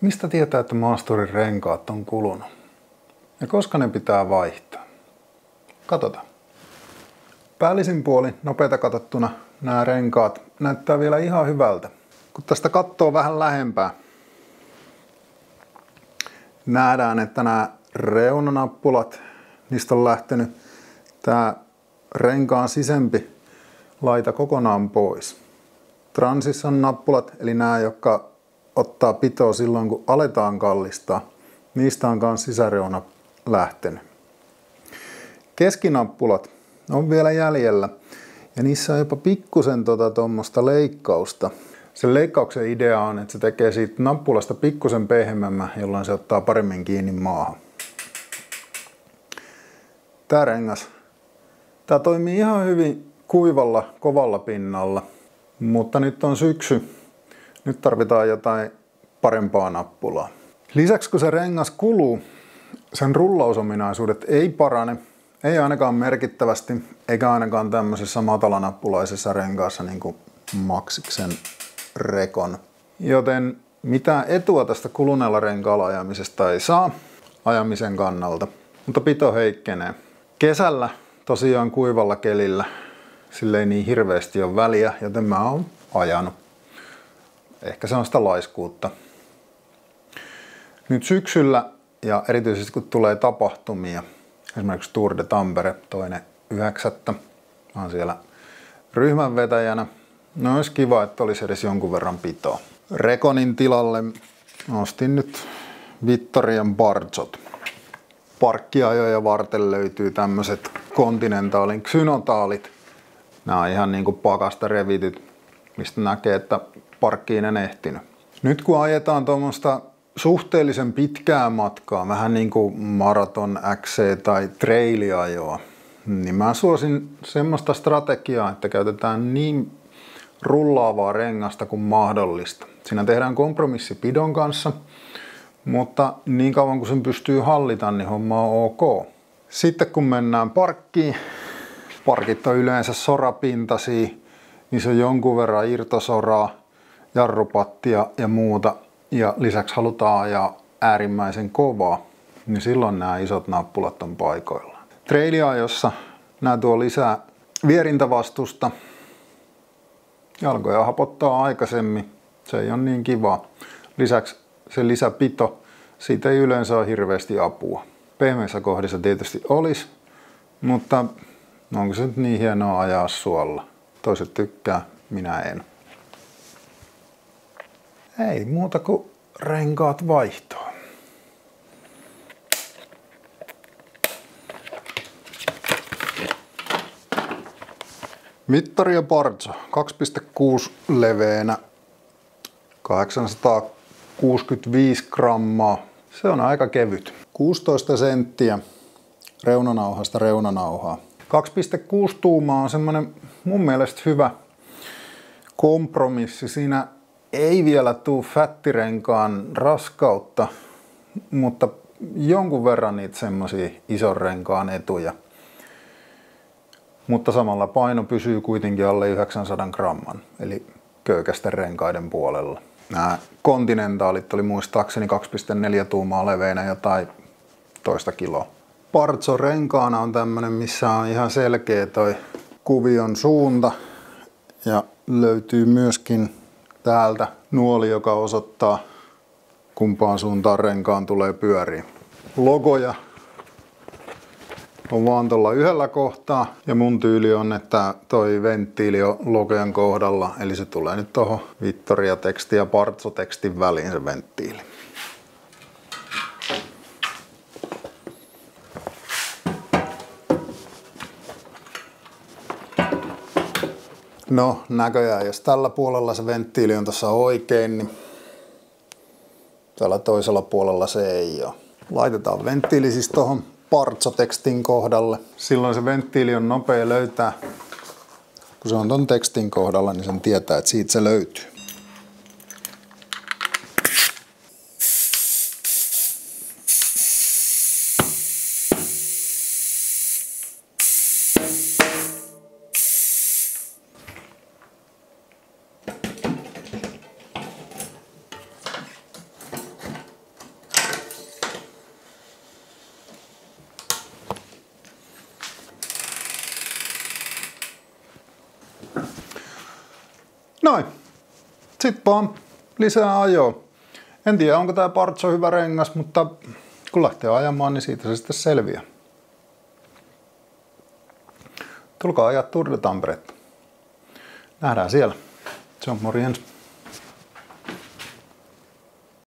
Mistä tietää, että maasturin renkaat on kulunut? Ja koska ne pitää vaihtaa? Katsotaan. Päällisin puolin nopeita katsottuna nämä renkaat näyttää vielä ihan hyvältä. Kun tästä katsoo vähän lähempää, nähdään, että nämä reunanappulat, niistä on lähtenyt tämä renkaan sisempi laita kokonaan pois. Transition nappulat, eli nämä, jotka ottaa pitoa silloin, kun aletaan kallistaa, niistä on myös sisäreuna lähtenyt. Keskinappulat on vielä jäljellä ja niissä on jopa pikkusen tuommoista leikkausta. Sen leikkauksen idea on, että se tekee siitä nappulasta pikkusen pehmeämmän, jolloin se ottaa paremmin kiinni maahan. Tää rengas. Tää toimii ihan hyvin kuivalla, kovalla pinnalla, mutta nyt on syksy. Nyt tarvitaan jotain parempaa nappulaa. Lisäksi kun se rengas kuluu, sen rullausominaisuudet ei parane, ei ainakaan merkittävästi, eikä ainakaan tämmöisessä matalanappulaisessa renkaassa niin kuin Maxxiksen Recon. Joten mitään etua tästä kuluneella renkaalla ajamisesta ei saa ajamisen kannalta, mutta pito heikkenee. Kesällä tosiaan kuivalla kelillä sille ei niin hirveästi ole väliä, joten mä oon ajanut. Ehkä se on sitä laiskuutta. Nyt syksyllä ja erityisesti kun tulee tapahtumia, esimerkiksi Tour de Tampere 2.9. Mä oon siellä ryhmänvetäjänä. No olisi kiva, että olisi edes jonkun verran pitoa. Reconin tilalle ostin nyt Vittorian Barzot. Parkkiajoja varten löytyy tämmöiset Continentalin Xynotaalit. Nämä on ihan niinku pakasta revityt, mistä näkee, että parkkiin en ehtinyt. Nyt kun ajetaan tuommoista suhteellisen pitkää matkaa, vähän niin kuin maraton, XC tai trailiajoa, niin mä suosin semmoista strategiaa, että käytetään niin rullaavaa rengasta kuin mahdollista. Siinä tehdään kompromissi pidon kanssa, mutta niin kauan kuin sen pystyy hallita, niin homma on ok. Sitten kun mennään parkkiin, parkit on yleensä sorapintaisia, niin se on jonkun verran irtosoraa, jarrupattia ja muuta. Ja lisäksi halutaan ajaa äärimmäisen kovaa, niin silloin nämä isot nappulat on paikoillaan. Trailiajossa nämä tuo lisää vierintävastusta. Jalkoja hapottaa aikaisemmin, se ei ole niin kivaa. Lisäksi se lisäpito, siitä ei yleensä ole hirveästi apua. Pehmeissä kohdissa tietysti olisi, mutta onko se nyt niin hienoa ajaa suolla? Toiset tykkää, minä en. Ei muuta kuin renkaat vaihtoon. Vittoria Barzo 2,6 leveänä, 865 grammaa. Se on aika kevyt. 16 senttiä reunanauhasta reunanauhaa. 2,6 tuumaa on semmonen mun mielestä hyvä kompromissi. Siinä ei vielä tuu fättirenkaan raskautta, mutta jonkun verran niitä semmosia ison renkaan etuja. Mutta samalla paino pysyy kuitenkin alle 900 gramman, eli köykäisten renkaiden puolella. Nämä Continentalit oli muistaakseni 2,4 tuumaa leveänä jotain toista kiloa. Barzo renkaana on tämmönen, missä on ihan selkeä toi kuvion suunta ja löytyy myöskin täältä nuoli, joka osoittaa kumpaan suuntaan renkaan tulee pyöriä. Logoja on vaan tuolla yhdellä kohtaa ja mun tyyli on, että toi venttiili on logojen kohdalla, eli se tulee nyt tuohon Vittoria-teksti ja Barzo-tekstin väliin se venttiili. No näköjään, jos tällä puolella se venttiili on tuossa oikein, niin tällä toisella puolella se ei ole. Laitetaan venttiili siis tuohon Barzo-tekstin kohdalle. Silloin se venttiili on nopea löytää. Kun se on ton tekstin kohdalla, niin sen tietää, että siitä se löytyy. Noin. Sitten vaan lisää ajoa. En tiedä, onko tää Partso hyvä rengas, mutta kun lähtee ajamaan, niin siitä se sitten selviää. Tulkaa ajaa Tour de Tamperetta. Nähdään siellä. Se on morjens.